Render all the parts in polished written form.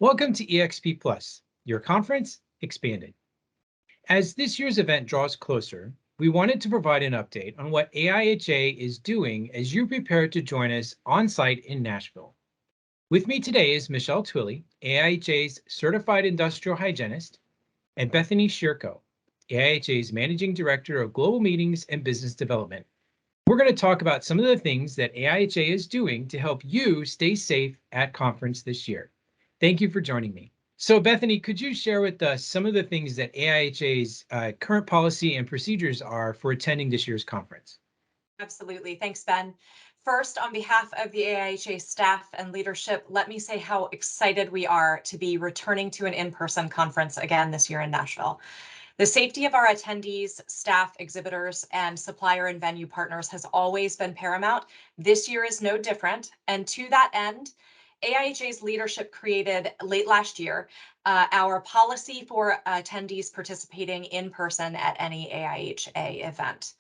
Welcome to EXP Plus, your conference expanded. As this year's event draws closer, we wanted to provide an update on what AIHA is doing as you prepare to join us on site in Nashville. With me today is Michele Twilley, AIHA's Certified Industrial Hygienist, and Bethany Chirco, AIHA's Managing Director of Global Meetings and Business Development. We're going to talk about some of the things that AIHA is doing to help you stay safe at conference this year. Thank you for joining me. So Bethany, could you share with us some of the things that AIHA's current policy and procedures are for attending this year's conference? Absolutely. Thanks, Ben. First, on behalf of the AIHA staff and leadership, let me say how excited we are to be returning to an in-person conference again this year in Nashville. The safety of our attendees, staff, exhibitors, and supplier and venue partners has always been paramount. This year is no different. And to that end, AIHA's leadership created late last year our policy for attendees participating in person at any AIHA event.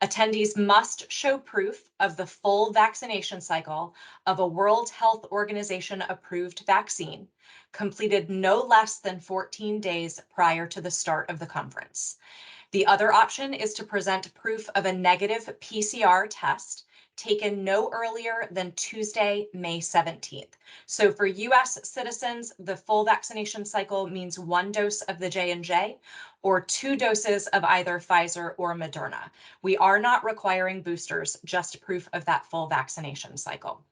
Attendees must show proof of the full vaccination cycle of a World Health Organization approved vaccine, completed no less than 14 days prior to the start of the conference. The other option is to present proof of a negative PCR test taken no earlier than Tuesday, May 17th. So for US citizens, the full vaccination cycle means 1 dose of the J&J or 2 doses of either Pfizer or Moderna. We are not requiring boosters, just proof of that full vaccination cycle.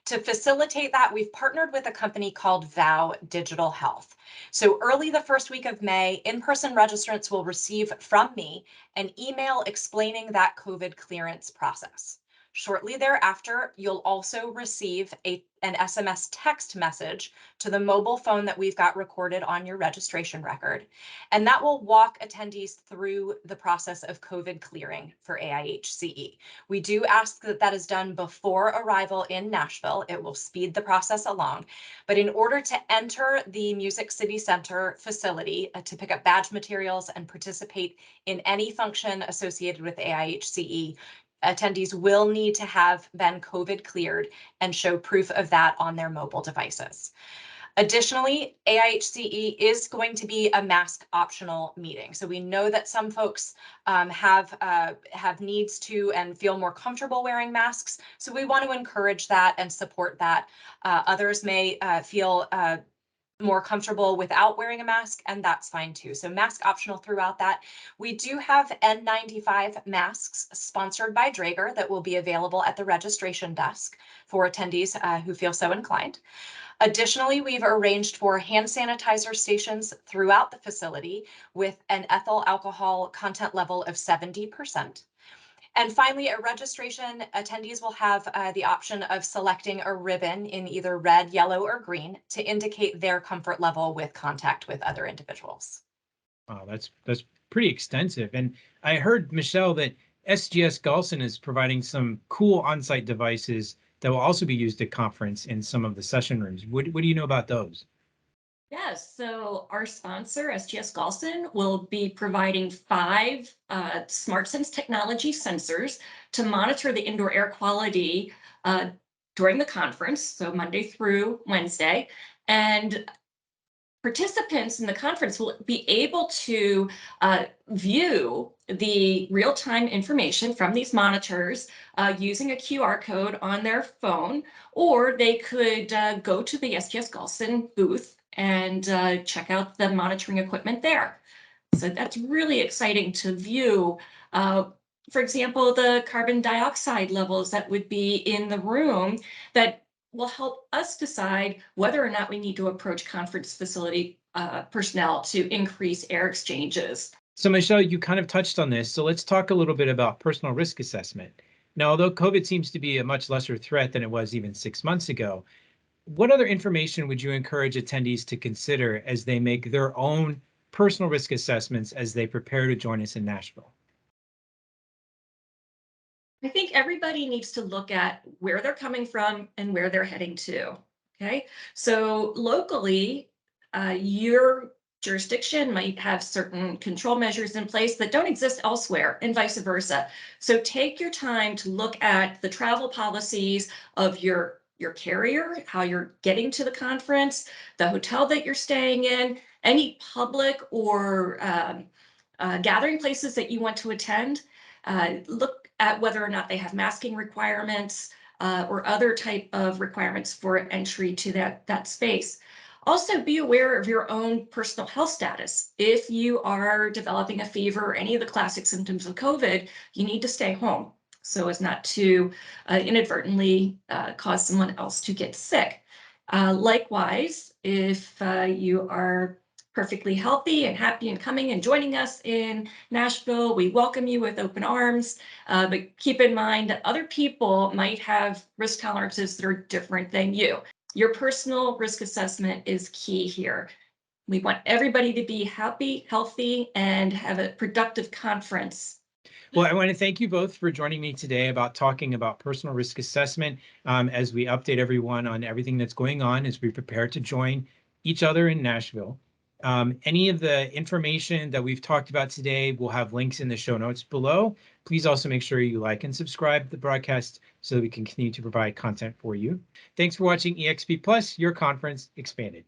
To facilitate that, we've partnered with a company called Vow Digital Health. So early the first week of May, in-person registrants will receive from me an email explaining that COVID clearance process. Shortly thereafter, you'll also receive an SMS text message to the mobile phone that we've got recorded on your registration record. And that will walk attendees through the process of COVID clearing for AIHCE. We do ask that that is done before arrival in Nashville. It will speed the process along. But in order to enter the Music City Center facility to pick up badge materials and participate in any function associated with AIHCE, attendees will need to have been COVID cleared and show proof of that on their mobile devices. Additionally, AIHCE is going to be a mask optional meeting. So we know that some folks have needs to and feel more comfortable wearing masks. So we want to encourage that and support that. Others may feel more comfortable without wearing a mask, and that's fine too. So mask optional throughout that. We do have N95 masks sponsored by Draeger that will be available at the registration desk for attendees who feel so inclined. Additionally, we've arranged for hand sanitizer stations throughout the facility with an ethyl alcohol content level of 70%. And finally, at registration, attendees will have the option of selecting a ribbon in either red, yellow, or green to indicate their comfort level with contact with other individuals. Oh, that's pretty extensive. And I heard, Michele, that SGS Galson is providing some cool on-site devices that will also be used at conference in some of the session rooms. What do you know about those? Yes, so our sponsor, SGS Galson, will be providing 5 SmartSense technology sensors to monitor the indoor air quality during the conference, so Monday through Wednesday. And participants in the conference will be able to view the real-time information from these monitors using a QR code on their phone, or they could go to the SGS Galson booth and check out the monitoring equipment there. So that's really exciting to view. For example, the carbon dioxide levels that would be in the room that will help us decide whether or not we need to approach conference facility personnel to increase air exchanges. So Michele, you kind of touched on this. So let's talk a little bit about personal risk assessment. Now, although COVID seems to be a much lesser threat than it was even 6 months ago, what other information would you encourage attendees to consider as they make their own personal risk assessments as they prepare to join us in Nashville? I think everybody needs to look at where they're coming from and where they're heading to. Okay, so locally, your jurisdiction might have certain control measures in place that don't exist elsewhere, and vice versa. So take your time to look at the travel policies of your your carrier, how you're getting to the conference, the hotel that you're staying in, any public or gathering places that you want to attend. Look at whether or not they have masking requirements or other type of requirements for entry to that space. Also, be aware of your own personal health status. If you are developing a fever or any of the classic symptoms of COVID, you need to stay home so as not to inadvertently cause someone else to get sick. Likewise, if you are perfectly healthy and happy and coming and joining us in Nashville, we welcome you with open arms, but keep in mind that other people might have risk tolerances that are different than you. Your personal risk assessment is key here. We want everybody to be happy, healthy, and have a productive conference. Well, I want to thank you both for joining me today about talking about personal risk assessment as we update everyone on everything that's going on as we prepare to join each other in Nashville. Any of the information that we've talked about today, we'll have links in the show notes below. Please also make sure you like and subscribe to the broadcast so that we can continue to provide content for you. Thanks for watching EXP Plus, your conference expanded.